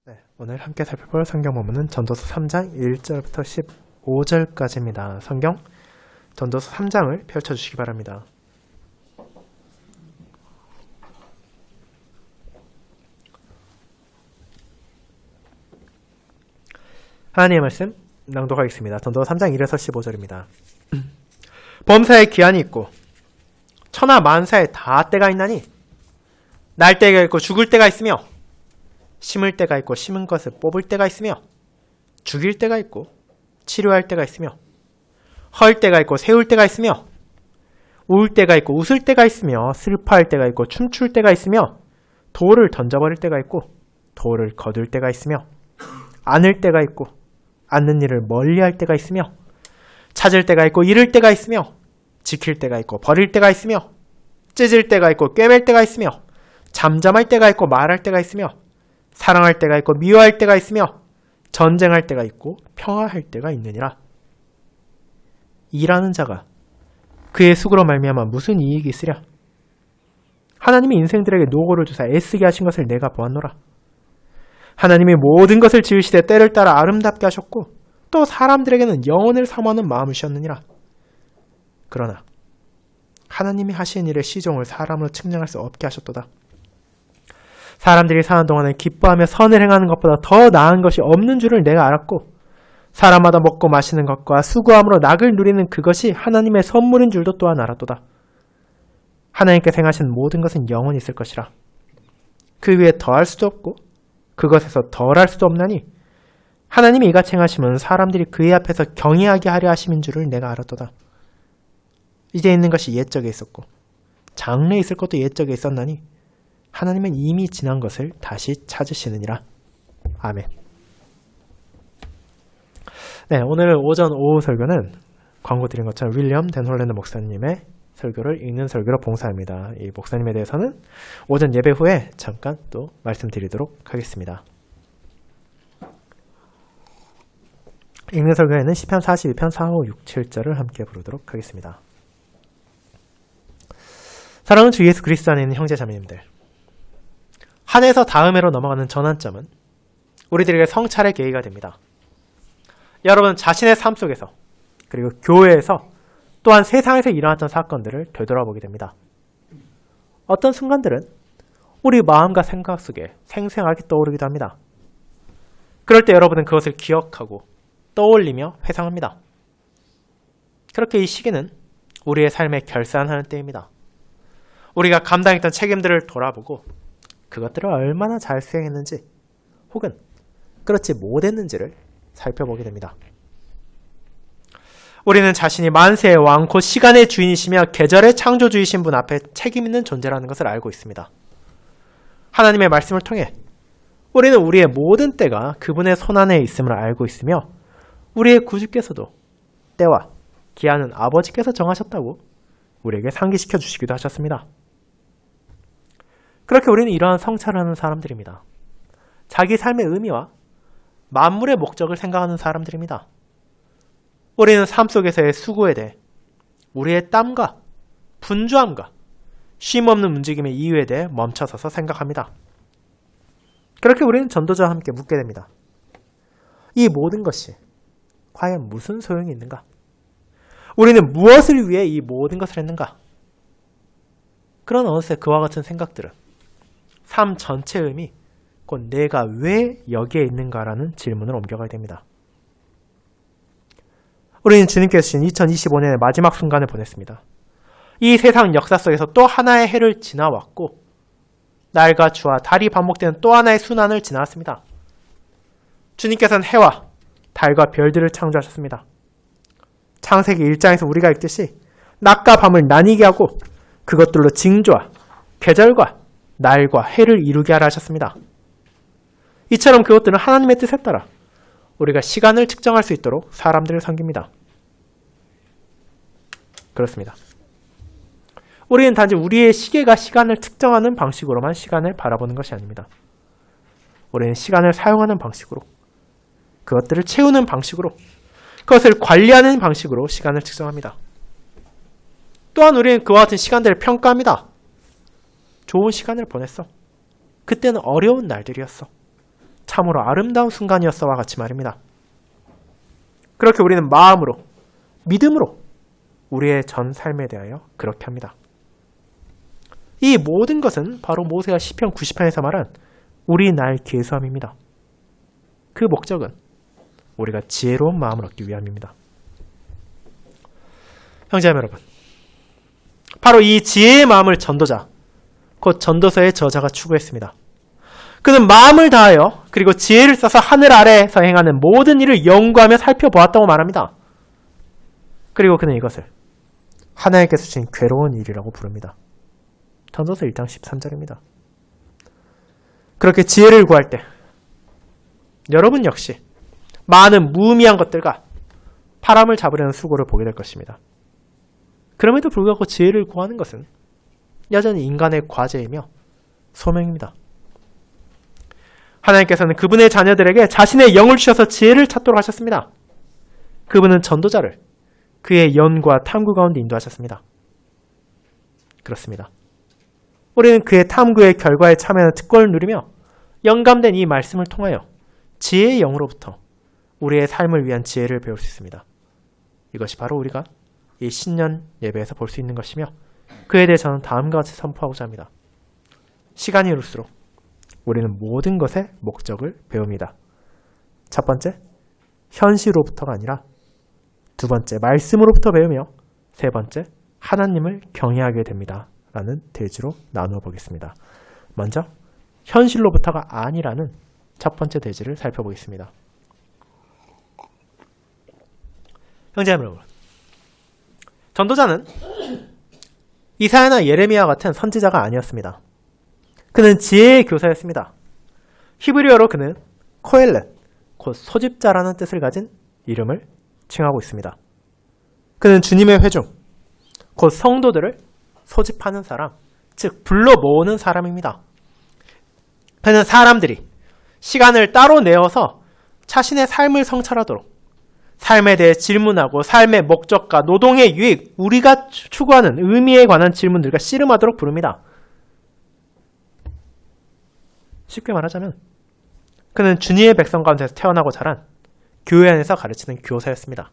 네, 오늘 함께 살펴볼 성경 본문은 전도서 3장 1절부터 15절까지입니다. 성경 전도서 3장을 펼쳐주시기 바랍니다. 하나님의 말씀 낭독하겠습니다. 전도서 3장 1에서 15절입니다. 범사에 기한이 있고 천하 만사에 다 때가 있나니 날 때가 있고 죽을 때가 있으며 심을 때가 있고 심은 것을 뽑을 때가 있으며 죽일 때가 있고 치료할 때가 있으며 헐 때가 있고 세울 때가 있으며 울 때가 있고 웃을 때가 있으며 슬퍼할 때가 있고 춤출 때가 있으며 돌을 던져버릴 때가 있고 돌을 거둘 때가 있으며 안을 때가 있고 앉는 일을 멀리할 때가 있으며 찾을 때가 있고 잃을 때가 있으며 지킬 때가 있고 버릴 때가 있으며 찢을 때가 있고 꿰맬 때가 있으며 잠잠할 때가 있고 말할 때가 있으며 사랑할 때가 있고 미워할 때가 있으며 전쟁할 때가 있고 평화할 때가 있느니라. 일하는 자가 그의 수고로 말미암아 무슨 이익이 있으랴? 하나님이 인생들에게 노고를 주사 애쓰게 하신 것을 내가 보았노라. 하나님이 모든 것을 지으시되 때를 따라 아름답게 하셨고 또 사람들에게는 영혼을 사모하는 마음을 주셨느니라. 그러나 하나님이 하신 일의 시종을 사람으로 측량할 수 없게 하셨도다. 사람들이 사는 동안에 기뻐하며 선을 행하는 것보다 더 나은 것이 없는 줄을 내가 알았고 사람마다 먹고 마시는 것과 수고함으로 낙을 누리는 그것이 하나님의 선물인 줄도 또한 알았도다. 하나님께서 행하신 모든 것은 영원히 있을 것이라. 그 위에 더할 수도 없고 그것에서 덜할 수도 없나니 하나님이 이같이 행하심은 사람들이 그의 앞에서 경외하게 하려 하심인 줄을 내가 알았도다. 이제 있는 것이 옛적에 있었고 장래에 있을 것도 옛적에 있었나니 하나님은 이미 지난 것을 다시 찾으시느니라. 아멘. 네, 오늘 오전 오후 설교는 광고 드린 것처럼 윌리엄 댄홀랜드 목사님의 설교를 읽는 설교로 봉사합니다. 이 목사님에 대해서는 오전 예배 후에 잠깐 또 말씀드리도록 하겠습니다. 읽는 설교에는 시편 42편 4, 5, 6, 7절을 함께 부르도록 하겠습니다. 사랑하는 주 예수 그리스도 안에 있는 형제 자매님들, 한 해에서 다음 해로 넘어가는 전환점은 우리들에게 성찰의 계기가 됩니다. 여러분 자신의 삶 속에서 그리고 교회에서 또한 세상에서 일어났던 사건들을 되돌아보게 됩니다. 어떤 순간들은 우리 마음과 생각 속에 생생하게 떠오르기도 합니다. 그럴 때 여러분은 그것을 기억하고 떠올리며 회상합니다. 그렇게 이 시기는 우리의 삶에 결산하는 때입니다. 우리가 감당했던 책임들을 돌아보고 그것들을 얼마나 잘 수행했는지 혹은 그렇지 못했는지를 살펴보게 됩니다. 우리는 자신이 만세의 왕 곧 시간의 주인이시며 계절의 창조주이신 분 앞에 책임 있는 존재라는 것을 알고 있습니다. 하나님의 말씀을 통해 우리는 우리의 모든 때가 그분의 손안에 있음을 알고 있으며 우리의 구주께서도 때와 기한은 아버지께서 정하셨다고 우리에게 상기시켜 주시기도 하셨습니다. 그렇게 우리는 이러한 성찰을 하는 사람들입니다. 자기 삶의 의미와 만물의 목적을 생각하는 사람들입니다. 우리는 삶 속에서의 수고에 대해 우리의 땀과 분주함과 쉼없는 움직임의 이유에 대해 멈춰서서 생각합니다. 그렇게 우리는 전도자와 함께 묻게 됩니다. 이 모든 것이 과연 무슨 소용이 있는가? 우리는 무엇을 위해 이 모든 것을 했는가? 그런 어느새 그와 같은 생각들은 삶 전체의 의미, 곧 내가 왜 여기에 있는가라는 질문을 옮겨가게 됩니다. 우리는 주님께서 주신 2025년의 마지막 순간을 보냈습니다. 이 세상 역사 속에서 또 하나의 해를 지나왔고 날과 주와 달이 반복되는 또 하나의 순환을 지나왔습니다. 주님께서는 해와 달과 별들을 창조하셨습니다. 창세기 1장에서 우리가 읽듯이 낮과 밤을 나뉘게 하고 그것들로 징조와 계절과 날과 해를 이루게 하라 하셨습니다. 이처럼 그것들은 하나님의 뜻에 따라 우리가 시간을 측정할 수 있도록 사람들을 섬깁니다. 그렇습니다. 우리는 단지 우리의 시계가 시간을 측정하는 방식으로만 시간을 바라보는 것이 아닙니다. 우리는 시간을 사용하는 방식으로, 그것들을 채우는 방식으로, 그것을 관리하는 방식으로 시간을 측정합니다. 또한 우리는 그와 같은 시간들을 평가합니다. 좋은 시간을 보냈어. 그때는 어려운 날들이었어. 참으로 아름다운 순간이었어와 같이 말입니다. 그렇게 우리는 마음으로, 믿음으로 우리의 전 삶에 대하여 그렇게 합니다. 이 모든 것은 바로 모세가 시편 90편에서 말한 우리 날 계수함입니다. 그 목적은 우리가 지혜로운 마음을 얻기 위함입니다. 형제자매 여러분, 바로 이 지혜의 마음을 전도자, 곧 전도서의 저자가 추구했습니다. 그는 마음을 다하여 그리고 지혜를 써서 하늘 아래에서 행하는 모든 일을 연구하며 살펴보았다고 말합니다. 그리고 그는 이것을 하나님께서 주신 괴로운 일이라고 부릅니다. 전도서 1장 13절입니다. 그렇게 지혜를 구할 때 여러분 역시 많은 무의미한 것들과 바람을 잡으려는 수고를 보게 될 것입니다. 그럼에도 불구하고 지혜를 구하는 것은 여전히 인간의 과제이며 소명입니다. 하나님께서는 그분의 자녀들에게 자신의 영을 주셔서 지혜를 찾도록 하셨습니다. 그분은 전도자를 그의 연구와 탐구 가운데 인도하셨습니다. 그렇습니다. 우리는 그의 탐구의 결과에 참여하는 특권을 누리며 영감된 이 말씀을 통하여 지혜의 영으로부터 우리의 삶을 위한 지혜를 배울 수 있습니다. 이것이 바로 우리가 이 신년 예배에서 볼 수 있는 것이며 그에 대해 저는 다음과 같이 선포하고자 합니다. 시간이 흐를수록 우리는 모든 것의 목적을 배웁니다. 첫 번째, 현시로부터가 아니라 두 번째, 말씀으로부터 배우며 세 번째, 하나님을 경외하게 됩니다. 라는 대지로 나누어 보겠습니다. 먼저 현실로부터가 아니라는 첫 번째 대지를 살펴보겠습니다. 형제자매 여러분, 전도자는 이사야나 예레미야 같은 선지자가 아니었습니다. 그는 지혜의 교사였습니다. 히브리어로 그는 코엘렛, 곧 소집자라는 뜻을 가진 이름을 칭하고 있습니다. 그는 주님의 회중, 곧 성도들을 소집하는 사람, 즉 불러 모으는 사람입니다. 그는 사람들이 시간을 따로 내어서 자신의 삶을 성찰하도록 삶에 대해 질문하고 삶의 목적과 노동의 유익, 우리가 추구하는 의미에 관한 질문들과 씨름하도록 부릅니다. 쉽게 말하자면 그는 주님의 백성 가운데서 태어나고 자란 교회 안에서 가르치는 교사였습니다.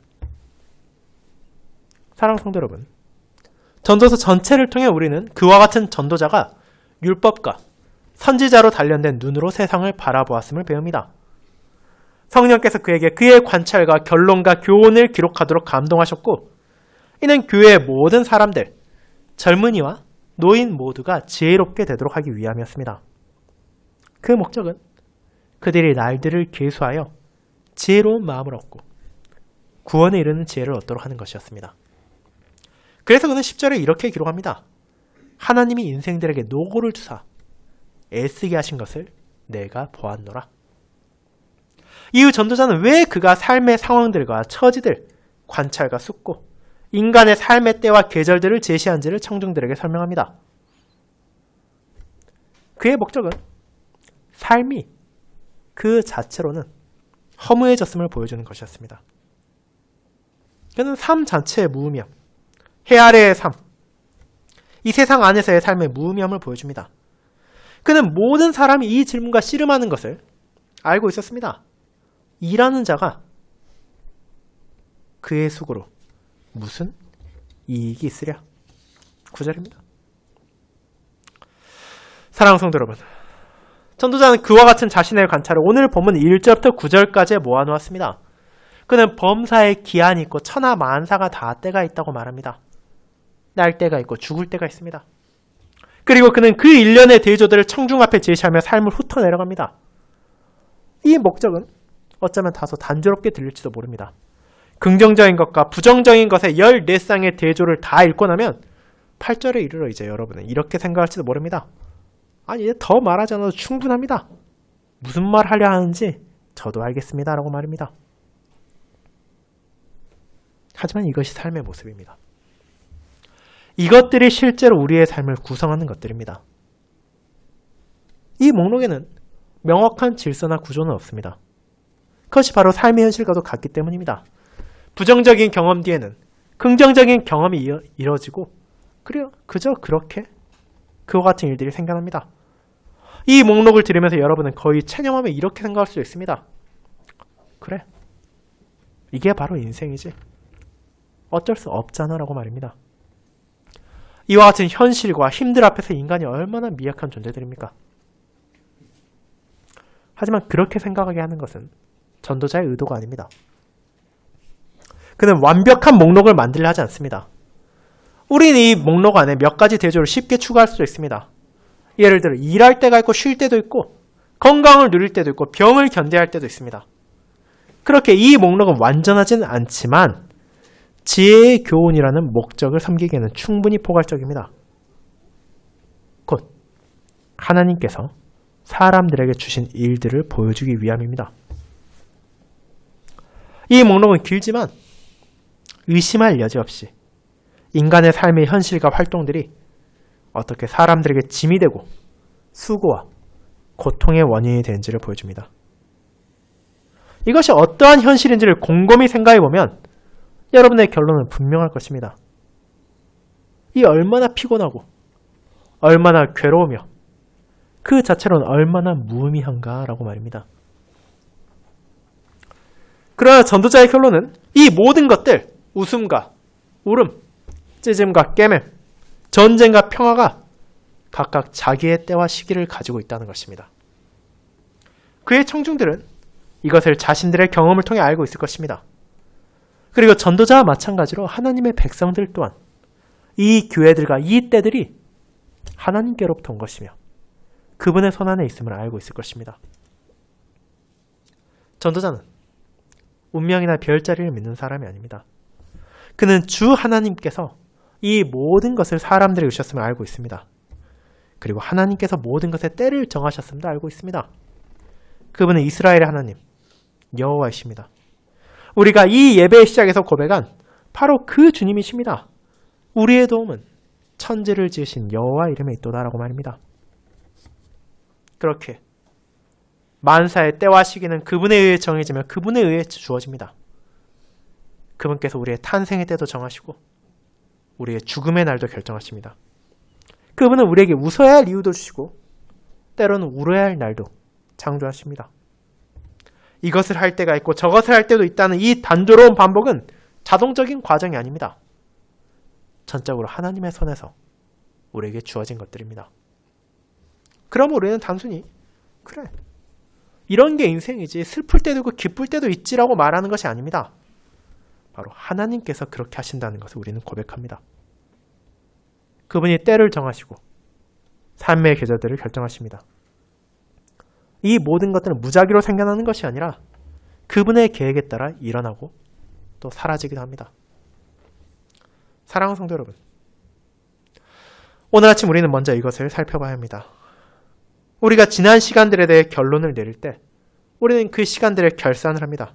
사랑하는 성도 여러분, 전도서 전체를 통해 우리는 그와 같은 전도자가 율법과 선지자로 단련된 눈으로 세상을 바라보았음을 배웁니다. 성령께서 그에게 그의 관찰과 결론과 교훈을 기록하도록 감동하셨고 이는 교회의 모든 사람들, 젊은이와 노인 모두가 지혜롭게 되도록 하기 위함이었습니다. 그 목적은 그들이 날들을 계수하여 지혜로운 마음을 얻고 구원에 이르는 지혜를 얻도록 하는 것이었습니다. 그래서 그는 10절에 이렇게 기록합니다. 하나님이 인생들에게 노고를 주사 애쓰게 하신 것을 내가 보았노라. 이후 전도자는 왜 그가 삶의 상황들과 처지들, 관찰과 숙고, 인간의 삶의 때와 계절들을 제시한지를 청중들에게 설명합니다. 그의 목적은 삶이 그 자체로는 허무해졌음을 보여주는 것이었습니다. 그는 삶 자체의 무의미함, 해 아래의 삶, 이 세상 안에서의 삶의 무의미함을 보여줍니다. 그는 모든 사람이 이 질문과 씨름하는 것을 알고 있었습니다. 일하는 자가 그의 수고로 무슨 이익이 있으랴? 9절입니다. 사랑하는 성도 여러분, 전도자는 그와 같은 자신의 관찰을 오늘 본문 1절부터 9절까지 모아놓았습니다. 그는 범사에 기한이 있고 천하 만사가 다 때가 있다고 말합니다. 날 때가 있고 죽을 때가 있습니다. 그리고 그는 그 일련의 대조들을 청중 앞에 제시하며 삶을 훑어내려갑니다. 이 목적은 어쩌면 다소 단조롭게 들릴지도 모릅니다. 긍정적인 것과 부정적인 것의 14쌍의 대조를 다 읽고 나면 8절에 이르러 이제 여러분은 이렇게 생각할지도 모릅니다. 아니, 이제 더 말하지 않아도 충분합니다. 무슨 말 하려 하는지 저도 알겠습니다. 라고 말입니다. 하지만 이것이 삶의 모습입니다. 이것들이 실제로 우리의 삶을 구성하는 것들입니다. 이 목록에는 명확한 질서나 구조는 없습니다. 그것이 바로 삶의 현실과도 같기 때문입니다. 부정적인 경험 뒤에는 긍정적인 경험이 이뤄지고 그저 그렇게 그와 같은 일들이 생겨납니다. 이 목록을 들으면서 여러분은 거의 체념하며 이렇게 생각할 수 있습니다. 그래, 이게 바로 인생이지. 어쩔 수 없잖아 라고 말입니다. 이와 같은 현실과 힘들 앞에서 인간이 얼마나 미약한 존재들입니까? 하지만 그렇게 생각하게 하는 것은 전도자의 의도가 아닙니다. 그는 완벽한 목록을 만들려 하지 않습니다. 우리는 이 목록 안에 몇 가지 대조를 쉽게 추가할 수 있습니다. 예를 들어 일할 때가 있고 쉴 때도 있고 건강을 누릴 때도 있고 병을 견뎌야 할 때도 있습니다. 그렇게 이 목록은 완전하지는 않지만 지혜의 교훈이라는 목적을 섬기기에는 충분히 포괄적입니다. 곧 하나님께서 사람들에게 주신 일들을 보여주기 위함입니다. 이 목록은 길지만 의심할 여지 없이 인간의 삶의 현실과 활동들이 어떻게 사람들에게 짐이 되고 수고와 고통의 원인이 되는지를 보여줍니다. 이것이 어떠한 현실인지를 곰곰이 생각해보면 여러분의 결론은 분명할 것입니다. 이 얼마나 피곤하고 얼마나 괴로우며 그 자체로는 얼마나 무의미한가라고 말입니다. 그러나 전도자의 결론은 이 모든 것들, 웃음과 울음, 찢음과 깨맴, 전쟁과 평화가 각각 자기의 때와 시기를 가지고 있다는 것입니다. 그의 청중들은 이것을 자신들의 경험을 통해 알고 있을 것입니다. 그리고 전도자와 마찬가지로 하나님의 백성들 또한 이 교회들과 이 때들이 하나님께로부터 온 것이며 그분의 손안에 있음을 알고 있을 것입니다. 전도자는 운명이나 별자리를 믿는 사람이 아닙니다. 그는 주 하나님께서 이 모든 것을 사람들에게 주셨음을 알고 있습니다. 그리고 하나님께서 모든 것의 때를 정하셨음도 알고 있습니다. 그분은 이스라엘의 하나님, 여호와이십니다. 우리가 이 예배의 시작에서 고백한 바로 그 주님이십니다. 우리의 도움은 천지를 지으신 여호와 이름에 있도다라고 말입니다. 그렇게 만사의 때와 시기는 그분에 의해 정해지며 그분에 의해 주어집니다. 그분께서 우리의 탄생의 때도 정하시고 우리의 죽음의 날도 결정하십니다. 그분은 우리에게 웃어야 할 이유도 주시고 때로는 울어야 할 날도 창조하십니다. 이것을 할 때가 있고 저것을 할 때도 있다는 이 단조로운 반복은 자동적인 과정이 아닙니다. 전적으로 하나님의 손에서 우리에게 주어진 것들입니다. 그럼 우리는 단순히 그래, 이런 게 인생이지, 슬플 때도 있고 기쁠 때도 있지라고 말하는 것이 아닙니다. 바로 하나님께서 그렇게 하신다는 것을 우리는 고백합니다. 그분이 때를 정하시고 삶의 계절들을 결정하십니다. 이 모든 것들은 무작위로 생겨나는 것이 아니라 그분의 계획에 따라 일어나고 또 사라지기도 합니다. 사랑하는 성도 여러분, 오늘 아침 우리는 먼저 이것을 살펴봐야 합니다. 우리가 지난 시간들에 대해 결론을 내릴 때 우리는 그 시간들의 결산을 합니다.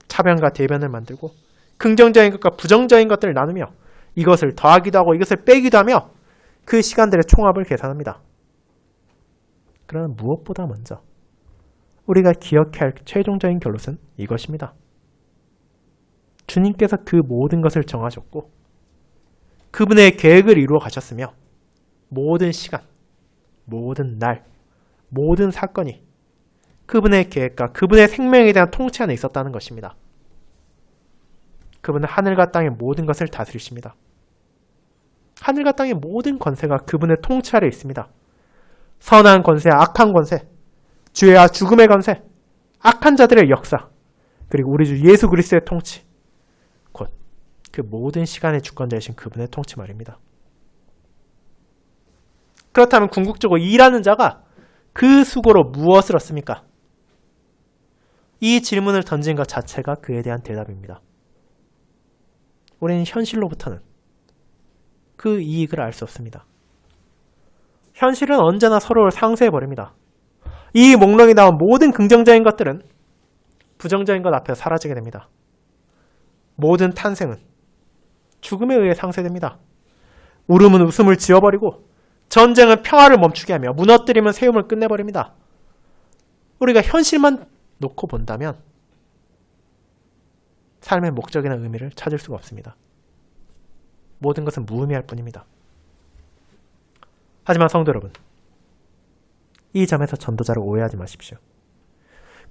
차변과 대변을 만들고 긍정적인 것과 부정적인 것들을 나누며 이것을 더하기도 하고 이것을 빼기도 하며 그 시간들의 총합을 계산합니다. 그러나 무엇보다 먼저 우리가 기억해야 할 최종적인 결론은 이것입니다. 주님께서 그 모든 것을 정하셨고 그분의 계획을 이루어 가셨으며 모든 시간, 모든 날, 모든 사건이 그분의 계획과 그분의 생명에 대한 통치 안에 있었다는 것입니다. 그분은 하늘과 땅의 모든 것을 다스리십니다. 하늘과 땅의 모든 권세가 그분의 통치 아래 있습니다. 선한 권세, 악한 권세, 죄와 죽음의 권세, 악한 자들의 역사, 그리고 우리 주 예수 그리스도의 통치, 곧 그 모든 시간의 주권자이신 그분의 통치 말입니다. 그렇다면 궁극적으로 일하는 자가 그 수고로 무엇을 얻습니까? 이 질문을 던진 것 자체가 그에 대한 대답입니다. 우리는 현실로부터는 그 이익을 알 수 없습니다. 현실은 언제나 서로를 상쇄해버립니다. 이 목록에 나온 모든 긍정적인 것들은 부정적인 것 앞에 사라지게 됩니다. 모든 탄생은 죽음에 의해 상쇄됩니다. 울음은 웃음을 지워버리고 전쟁은 평화를 멈추게 하며 무너뜨림은 세움을 끝내버립니다. 우리가 현실만 놓고 본다면 삶의 목적이나 의미를 찾을 수가 없습니다. 모든 것은 무의미할 뿐입니다. 하지만 성도 여러분, 이 점에서 전도자를 오해하지 마십시오.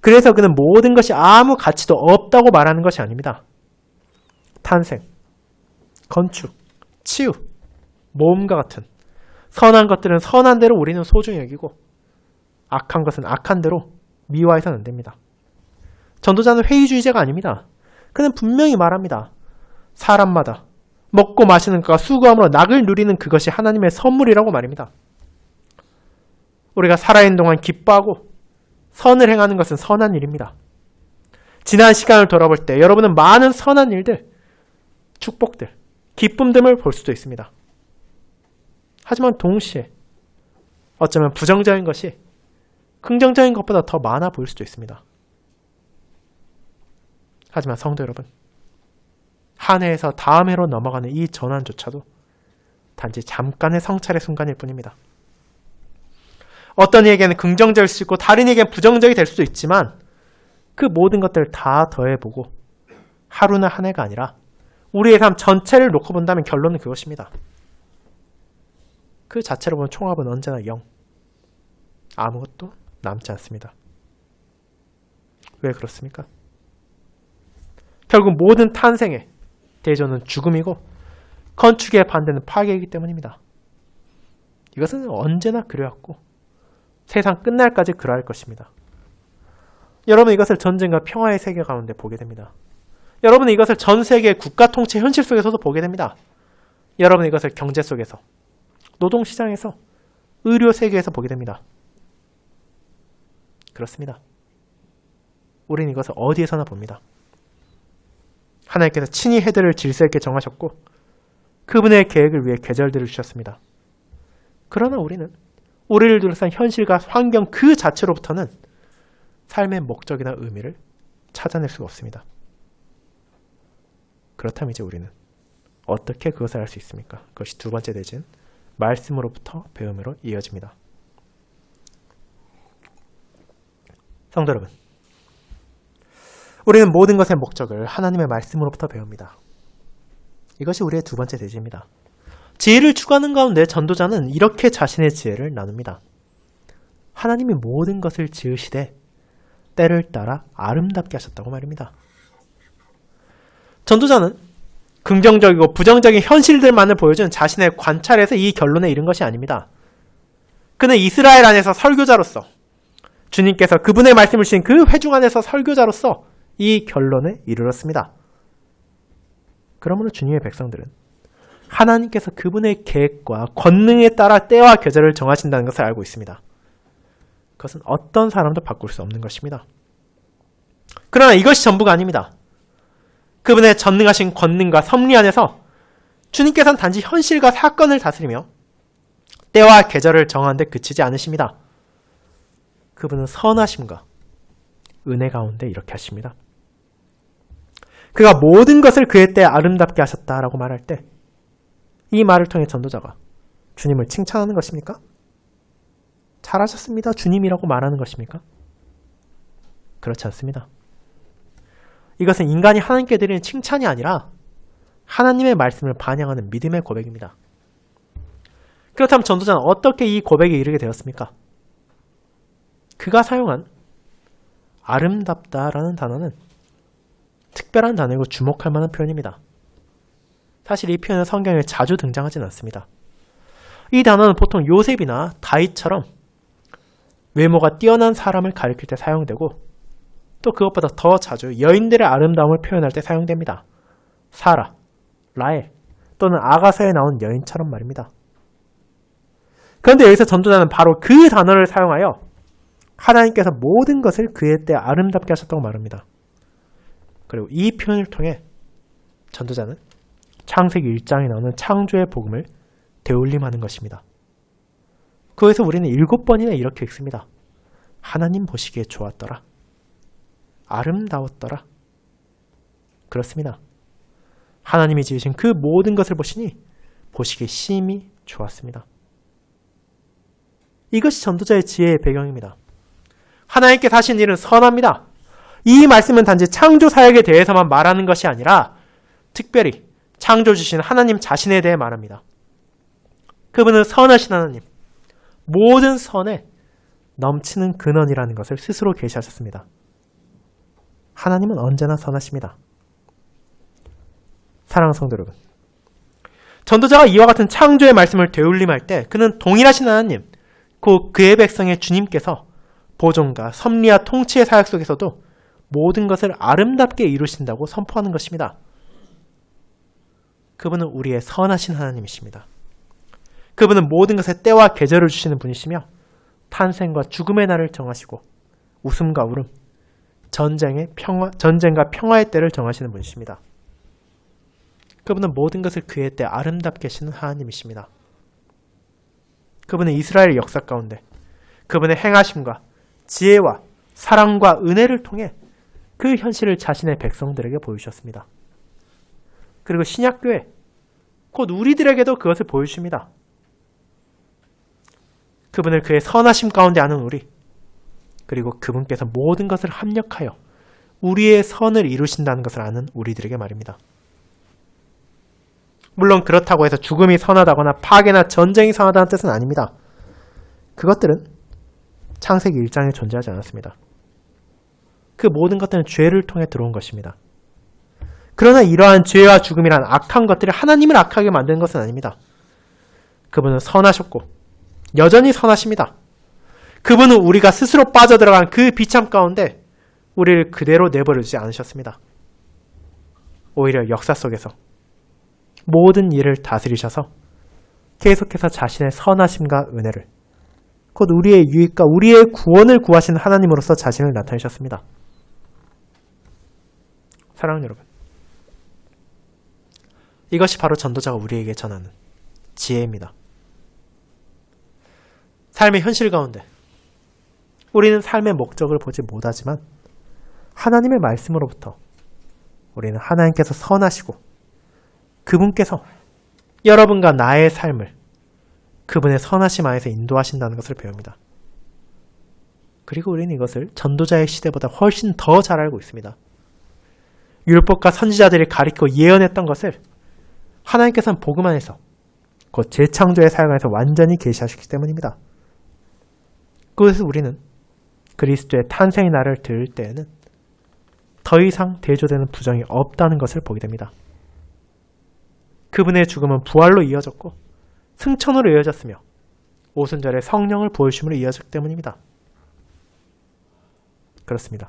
그래서 그는 모든 것이 아무 가치도 없다고 말하는 것이 아닙니다. 탄생, 건축, 치유, 모험과 같은 선한 것들은 선한 대로 우리는 소중히 여기고 악한 것은 악한 대로 미워해서는 안 됩니다. 전도자는 회의주의자가 아닙니다. 그는 분명히 말합니다. 사람마다 먹고 마시는 것과 수고함으로 낙을 누리는 그것이 하나님의 선물이라고 말입니다. 우리가 살아있는 동안 기뻐하고 선을 행하는 것은 선한 일입니다. 지난 시간을 돌아볼 때 여러분은 많은 선한 일들, 축복들, 기쁨들을 볼 수도 있습니다. 하지만 동시에 어쩌면 부정적인 것이 긍정적인 것보다 더 많아 보일 수도 있습니다. 하지만 성도 여러분, 한 해에서 다음 해로 넘어가는 이 전환조차도 단지 잠깐의 성찰의 순간일 뿐입니다. 어떤 이에게는 긍정적일 수 있고 다른 이에게는 부정적이 될 수도 있지만 그 모든 것들을 다 더해보고 하루나 한 해가 아니라 우리의 삶 전체를 놓고 본다면 결론은 그것입니다. 그 자체로 보면 총합은 언제나 0. 아무것도 남지 않습니다. 왜 그렇습니까? 결국 모든 탄생의 대조는 죽음이고 건축의 반대는 파괴이기 때문입니다. 이것은 언제나 그래왔고 세상 끝날까지 그러할 것입니다. 여러분 이것을 전쟁과 평화의 세계 가운데 보게 됩니다. 여러분은 이것을 전 세계의 국가 통치 현실 속에서도 보게 됩니다. 여러분은 이것을 경제 속에서, 노동시장에서, 의료 세계에서 보게 됩니다. 그렇습니다. 우리는 이것을 어디에서나 봅니다. 하나님께서 친히 해들을 질서 있게 정하셨고 그분의 계획을 위해 계절들을 주셨습니다. 그러나 우리는 우리를 둘러싼 현실과 환경 그 자체로부터는 삶의 목적이나 의미를 찾아낼 수가 없습니다. 그렇다면 이제 우리는 어떻게 그것을 알 수 있습니까? 그것이 두 번째 대진, 말씀으로부터 배움으로 이어집니다. 성도 여러분, 우리는 모든 것의 목적을 하나님의 말씀으로부터 배웁니다. 이것이 우리의 두 번째 대지입니다. 지혜를 추구하는 가운데 전도자는 이렇게 자신의 지혜를 나눕니다. 하나님이 모든 것을 지으시되 때를 따라 아름답게 하셨다고 말입니다. 전도자는 긍정적이고 부정적인 현실들만을 보여준 자신의 관찰에서 이 결론에 이른 것이 아닙니다. 그는 이스라엘 안에서 설교자로서 주님께서 그분의 말씀을 주신 그 회중 안에서 설교자로서 이 결론에 이르렀습니다. 그러므로 주님의 백성들은 하나님께서 그분의 계획과 권능에 따라 때와 계절을 정하신다는 것을 알고 있습니다. 그것은 어떤 사람도 바꿀 수 없는 것입니다. 그러나 이것이 전부가 아닙니다. 그분의 전능하신 권능과 섭리 안에서 주님께서는 단지 현실과 사건을 다스리며 때와 계절을 정하는 데 그치지 않으십니다. 그분은 선하심과 은혜 가운데 이렇게 하십니다. 그가 모든 것을 그의 때에 아름답게 하셨다라고 말할 때 이 말을 통해 전도자가 주님을 칭찬하는 것입니까? 잘하셨습니다. 주님이라고 말하는 것입니까? 그렇지 않습니다. 이것은 인간이 하나님께 드리는 칭찬이 아니라 하나님의 말씀을 반영하는 믿음의 고백입니다. 그렇다면 전도자는 어떻게 이 고백에 이르게 되었습니까? 그가 사용한 아름답다라는 단어는 특별한 단어이고 주목할 만한 표현입니다. 사실 이 표현은 성경에 자주 등장하지는 않습니다. 이 단어는 보통 요셉이나 다윗처럼 외모가 뛰어난 사람을 가리킬 때 사용되고 또 그것보다 더 자주 여인들의 아름다움을 표현할 때 사용됩니다. 사라, 라헬 또는 아가서에 나온 여인처럼 말입니다. 그런데 여기서 전도자는 바로 그 단어를 사용하여 하나님께서 모든 것을 그의 때 아름답게 하셨다고 말합니다. 그리고 이 표현을 통해 전도자는 창세기 1장에 나오는 창조의 복음을 되올림하는 것입니다. 그에서 우리는 7번이나 이렇게 읽습니다. 하나님 보시기에 좋았더라. 아름다웠더라. 그렇습니다. 하나님이 지으신 그 모든 것을 보시니 보시기에 심히 좋았습니다. 이것이 전도자의 지혜의 배경입니다. 하나님께서 하신 일은 선합니다. 이 말씀은 단지 창조 사역에 대해서만 말하는 것이 아니라 특별히 창조 주신 하나님 자신에 대해 말합니다. 그분은 선하신 하나님, 모든 선에 넘치는 근원이라는 것을 스스로 계시하셨습니다. 하나님은 언제나 선하십니다. 사랑하는 성도 여러분, 전도자가 이와 같은 창조의 말씀을 되울림할 때 그는 동일하신 하나님, 곧 그의 백성의 주님께서 보존과 섭리와 통치의 사역 속에서도 모든 것을 아름답게 이루신다고 선포하는 것입니다. 그분은 우리의 선하신 하나님이십니다. 그분은 모든 것에 때와 계절을 주시는 분이시며 탄생과 죽음의 날을 정하시고 웃음과 울음, 전쟁과 평화의 때를 정하시는 분이십니다. 그분은 모든 것을 그의 때 아름답게 하시는 하나님이십니다. 그분은 이스라엘의 역사 가운데 그분의 행하심과 지혜와 사랑과 은혜를 통해 그 현실을 자신의 백성들에게 보여주셨습니다. 그리고 신약교회, 곧 우리들에게도 그것을 보여주십니다. 그분을 그의 선하심 가운데 아는 우리, 그리고 그분께서 모든 것을 합력하여 우리의 선을 이루신다는 것을 아는 우리들에게 말입니다. 물론 그렇다고 해서 죽음이 선하다거나 파괴나 전쟁이 선하다는 뜻은 아닙니다. 그것들은 창세기 1장에 존재하지 않았습니다. 그 모든 것들은 죄를 통해 들어온 것입니다. 그러나 이러한 죄와 죽음이란 악한 것들이 하나님을 악하게 만드는 것은 아닙니다. 그분은 선하셨고 여전히 선하십니다. 그분은 우리가 스스로 빠져들어간 그 비참 가운데 우리를 그대로 내버려두지 않으셨습니다. 오히려 역사 속에서 모든 일을 다스리셔서 계속해서 자신의 선하심과 은혜를, 곧 우리의 유익과 우리의 구원을 구하시는 하나님으로서 자신을 나타내셨습니다. 사랑하는 여러분, 이것이 바로 전도자가 우리에게 전하는 지혜입니다. 삶의 현실 가운데 우리는 삶의 목적을 보지 못하지만 하나님의 말씀으로부터 우리는 하나님께서 선하시고 그분께서 여러분과 나의 삶을 그분의 선하심 안에서 인도하신다는 것을 배웁니다. 그리고 우리는 이것을 전도자의 시대보다 훨씬 더 잘 알고 있습니다. 율법과 선지자들이 가리키고 예언했던 것을 하나님께서는 복음 안에서, 곧 재창조의 사역 안에서 완전히 계시하셨기 때문입니다. 그것에서 우리는 그리스도의 탄생의 날을 들을 때에는 더 이상 대조되는 부정이 없다는 것을 보게 됩니다. 그분의 죽음은 부활로 이어졌고 승천으로 이어졌으며 오순절에 성령을 보여주심으로 이어졌기 때문입니다. 그렇습니다.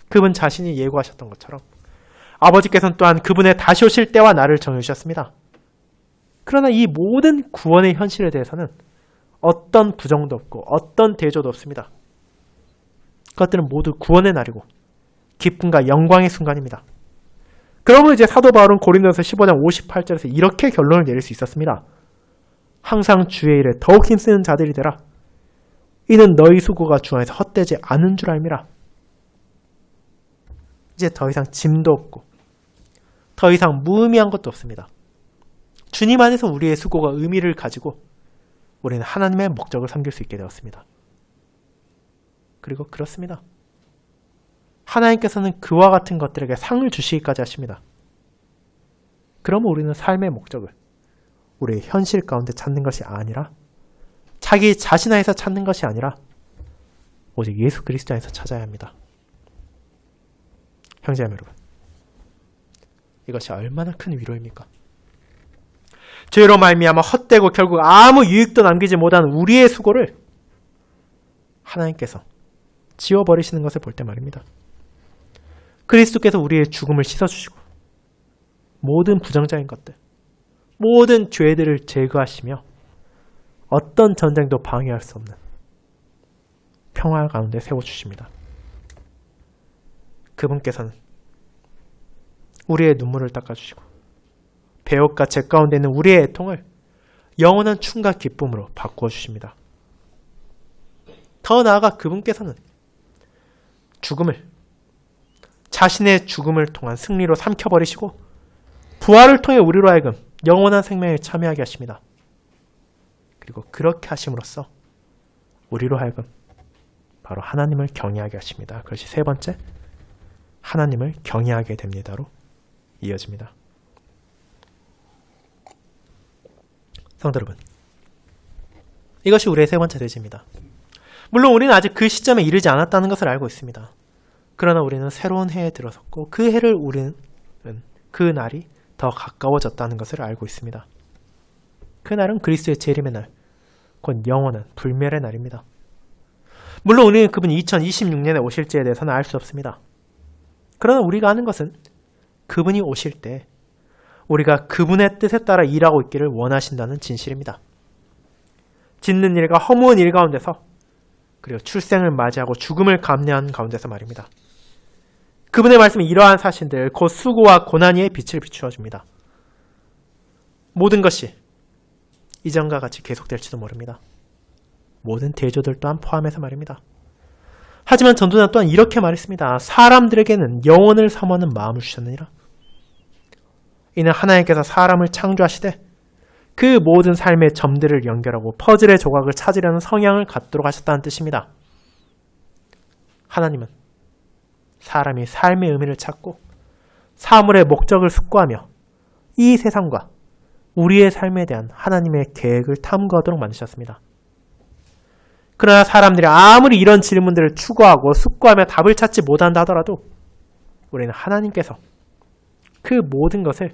그분 자신이 예고하셨던 것처럼 아버지께서는 또한 그분의 다시 오실 때와 날을 정해주셨습니다. 그러나 이 모든 구원의 현실에 대해서는 어떤 부정도 없고 어떤 대조도 없습니다. 그것들은 모두 구원의 날이고 기쁨과 영광의 순간입니다. 그러면 이제 사도 바울은 고린도서 15장 58절에서 이렇게 결론을 내릴 수 있었습니다. 항상 주의 일에 더욱 힘쓰는 자들이 되라. 이는 너희 수고가 주 안에서 헛되지 않은 줄 알미라. 이제 더 이상 짐도 없고 더 이상 무의미한 것도 없습니다. 주님 안에서 우리의 수고가 의미를 가지고 우리는 하나님의 목적을 섬길 수 있게 되었습니다. 그리고 그렇습니다. 하나님께서는 그와 같은 것들에게 상을 주시기까지 하십니다. 그러면 우리는 삶의 목적을 우리의 현실 가운데 찾는 것이 아니라 자기 자신 안에서 찾는 것이 아니라 오직 예수 그리스도 안에서 찾아야 합니다. 형제자매 여러분, 이것이 얼마나 큰 위로입니까? 죄로 말미암아 헛되고 결국 아무 유익도 남기지 못한 우리의 수고를 하나님께서 지워버리시는 것을 볼 때 말입니다. 그리스도께서 우리의 죽음을 씻어주시고 모든 부정적인 것들, 모든 죄들을 제거하시며 어떤 전쟁도 방해할 수 없는 평화 가운데 세워주십니다. 그분께서는 우리의 눈물을 닦아주시고 배옥과 제 가운데 있는 우리의 애통을 영원한 춤과 기쁨으로 바꾸어 주십니다. 더 나아가 그분께서는 죽음을 자신의 죽음을 통한 승리로 삼켜버리시고 부활을 통해 우리로 하여금 영원한 생명에 참여하게 하십니다. 그리고 그렇게 하심으로써 우리로 하여금 바로 하나님을 경외하게 하십니다. 그것이 세 번째, 하나님을 경외하게 됩니다로 이어집니다. 성도 여러분, 이것이 우리의 세 번째 대지입니다. 물론 우리는 아직 그 시점에 이르지 않았다는 것을 알고 있습니다. 그러나 우리는 새로운 해에 들어섰고 그 해를 우리는 그 날이 더 가까워졌다는 것을 알고 있습니다. 그 날은 그리스도의 재림의 날, 곧 영원한 불멸의 날입니다. 물론 우리는 그분이 2026년에 오실지에 대해서는 알 수 없습니다. 그러나 우리가 아는 것은 그분이 오실 때 우리가 그분의 뜻에 따라 일하고 있기를 원하신다는 진실입니다. 짓는 일과 허무한 일 가운데서 그리고 출생을 맞이하고 죽음을 감내하는 가운데서 말입니다. 그분의 말씀이 이러한 사실들 곧 수고와 고난 위에 빛을 비추어 줍니다. 모든 것이 이전과 같이 계속될지도 모릅니다. 모든 대조들 또한 포함해서 말입니다. 하지만 전도자 또한 이렇게 말했습니다. 사람들에게는 영혼을 삼하는 마음을 주셨느니라. 이는 하나님께서 사람을 창조하시되 그 모든 삶의 점들을 연결하고 퍼즐의 조각을 찾으려는 성향을 갖도록 하셨다는 뜻입니다. 하나님은 사람이 삶의 의미를 찾고 사물의 목적을 숙고하며 이 세상과 우리의 삶에 대한 하나님의 계획을 탐구하도록 만드셨습니다. 그러나 사람들이 아무리 이런 질문들을 추구하고 숙고하며 답을 찾지 못한다 하더라도 우리는 하나님께서 그 모든 것을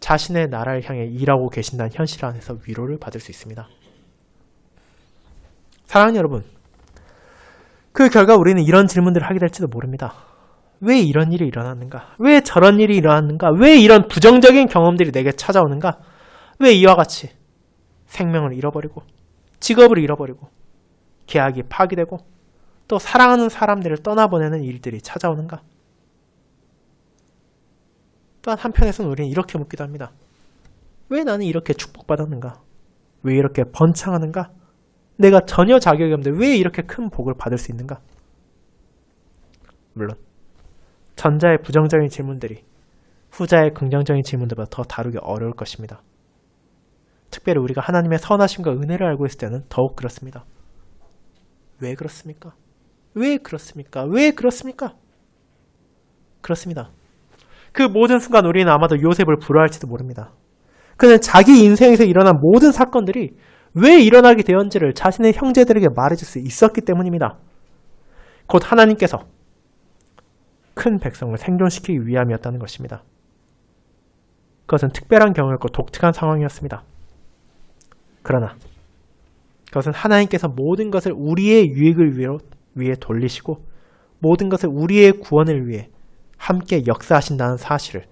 자신의 나라를 향해 일하고 계신다는 현실 안에서 위로를 받을 수 있습니다. 사랑하는 여러분, 그 결과 우리는 이런 질문들을 하게 될지도 모릅니다. 왜 이런 일이 일어났는가? 왜 저런 일이 일어났는가? 왜 이런 부정적인 경험들이 내게 찾아오는가? 왜 이와 같이 생명을 잃어버리고 직업을 잃어버리고 계약이 파기되고 또 사랑하는 사람들을 떠나보내는 일들이 찾아오는가? 또한 한편에서는 우리는 이렇게 묻기도 합니다. 왜 나는 이렇게 축복받았는가? 왜 이렇게 번창하는가? 내가 전혀 자격이 없는데 왜 이렇게 큰 복을 받을 수 있는가? 물론 전자의 부정적인 질문들이 후자의 긍정적인 질문들보다 더 다루기 어려울 것입니다. 특별히 우리가 하나님의 선하심과 은혜를 알고 있을 때는 더욱 그렇습니다. 왜 그렇습니까? 왜 그렇습니까? 왜 그렇습니까? 그렇습니다. 그 모든 순간 우리는 아마도 요셉을 부러워할지도 모릅니다. 그는 자기 인생에서 일어난 모든 사건들이 왜 일어나게 되었는지를 자신의 형제들에게 말해줄 수 있었기 때문입니다. 곧 하나님께서 큰 백성을 생존시키기 위함이었다는 것입니다. 그것은 특별한 경우였고 독특한 상황이었습니다. 그러나 그것은 하나님께서 모든 것을 우리의 유익을 위해 돌리시고 모든 것을 우리의 구원을 위해 함께 역사하신다는 사실을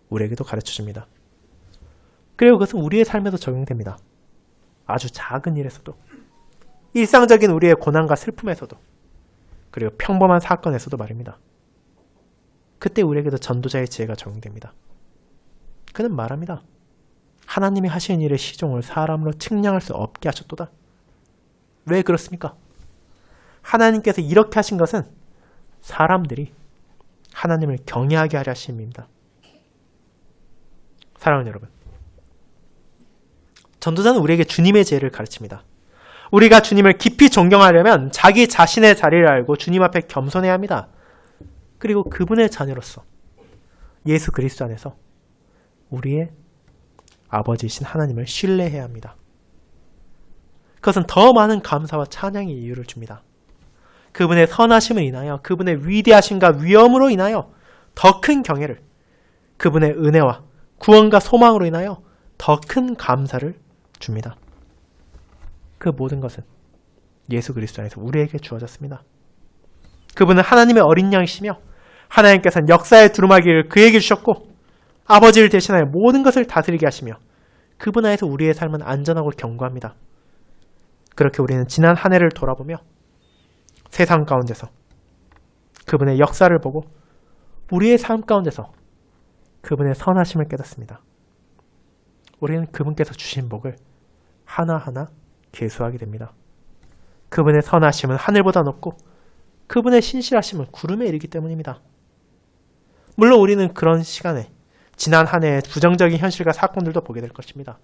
우리에게도 가르쳐줍니다. 그리고 그것은 우리의 삶에도 적용됩니다. 아주 작은 일에서도, 일상적인 우리의 고난과 슬픔에서도, 그리고 평범한 사건에서도 말입니다. 그때 우리에게도 전도자의 지혜가 적용됩니다. 그는 말합니다. 하나님이 하시는 일의 시종을 사람으로 측량할 수 없게 하셨도다. 왜 그렇습니까? 하나님께서 이렇게 하신 것은 사람들이 하나님을 경외하게 하려 하심입니다. 사랑하는 여러분, 전도자는 우리에게 주님의 지혜를 가르칩니다. 우리가 주님을 깊이 존경하려면 자기 자신의 자리를 알고 주님 앞에 겸손해야 합니다. 그리고 그분의 자녀로서 예수 그리스도 안에서 우리의 아버지이신 하나님을 신뢰해야 합니다. 그것은 더 많은 감사와 찬양의 이유를 줍니다. 그분의 선하심을 인하여 그분의 위대하심과 위엄으로 인하여 더 큰 경애를, 그분의 은혜와 구원과 소망으로 인하여 더 큰 감사를 줍니다. 그 모든 것은 예수 그리스도 안에서 우리에게 주어졌습니다. 그분은 하나님의 어린 양이시며 하나님께서는 역사의 두루마기를 그에게 주셨고 아버지를 대신하여 모든 것을 다스리게 하시며 그분 안에서 우리의 삶은 안전하고 견고합니다. 그렇게 우리는 지난 한 해를 돌아보며 세상 가운데서 그분의 역사를 보고 우리의 삶 가운데서 그분의 선하심을 깨닫습니다. 우리는 그분께서 주신 복을 하나하나 계수하게 됩니다. 그분의 선하심은 하늘보다 높고 그분의 신실하심은 구름에 이르기 때문입니다. 물론 우리는 그런 시간에 지난 한 해의 부정적인 현실과 사건들도 보게 될 것입니다.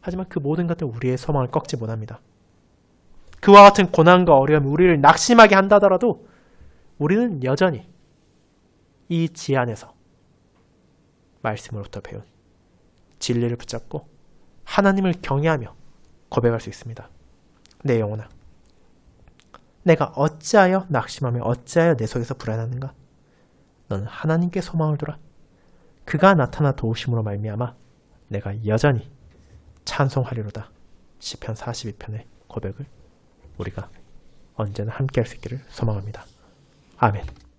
하지만 그 모든 것들 우리의 소망을 꺾지 못합니다. 그와 같은 고난과 어려움이 우리를 낙심하게 한다더라도 우리는 여전히 이 지혜 안에서 말씀으로부터 배운 진리를 붙잡고 하나님을 경외하며 고백할 수 있습니다. 내 영혼아, 내가 어찌하여 낙심하며 어찌하여 내 속에서 불안하는가? 너는 하나님께 소망을 두라. 그가 나타나 도우심으로 말미암아 내가 여전히 찬송하리로다. 시편 42편의 고백을 우리가 언제나 함께 할 수 있기를 소망합니다. 아멘.